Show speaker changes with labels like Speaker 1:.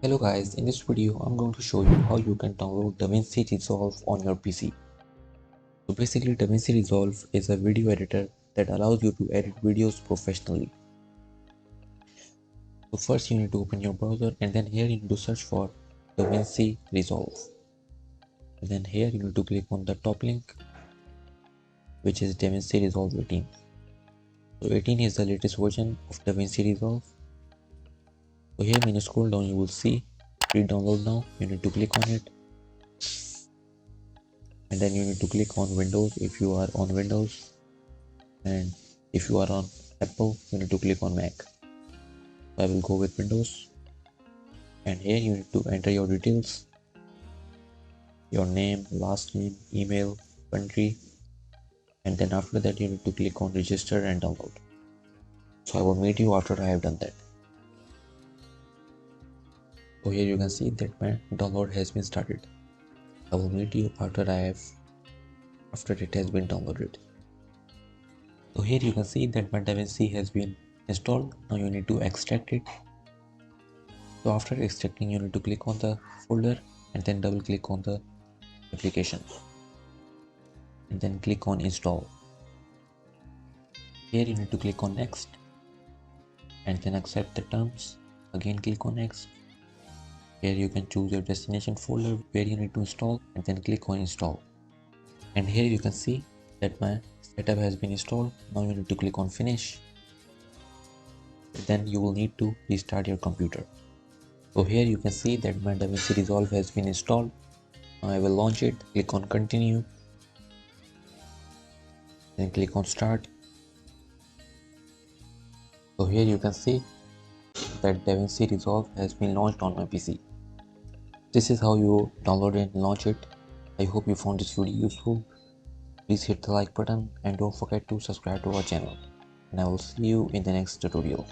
Speaker 1: Hello guys, in this video I'm going to show you how you can download Davinci Resolve on your PC. So basically Davinci Resolve is a video editor that allows you to edit videos professionally. So first you need to open your browser and then here you need to search for Davinci Resolve. And then here you need to click on the top link, which is Davinci Resolve 18. So 18 is the latest version of Davinci Resolve. So here when you scroll down you will see free download now. You need to click on it. And then you need to click on Windows if you are on Windows, and if you are on Apple you need to click on Mac. So I will go with Windows, and here you need to enter your details, your name, last name, email, country, and then after that you need to click on register and download. So I will meet you after I have done that. So here you can see that my download has been started. I will meet you after it has been downloaded. So here you can see that my Davinci has been installed. Now you need to extract it. So after extracting you need to click on the folder and then double click on the application and then click on install. Here you need to click on next and then accept the terms. Again click on next. Here you can choose your destination folder where you need to install and then click on install. And here you can see that my setup has been installed. Now you need to click on finish. Then you will need to restart your computer. So here you can see that my Davinci Resolve has been installed. Now I will launch it. Click on continue. Then click on start. So here you can see that Davinci Resolve has been launched on my PC. This is how you download it and launch it. I hope you found this video useful. Please hit the like button and don't forget to subscribe to our channel. And I will see you in the next tutorial.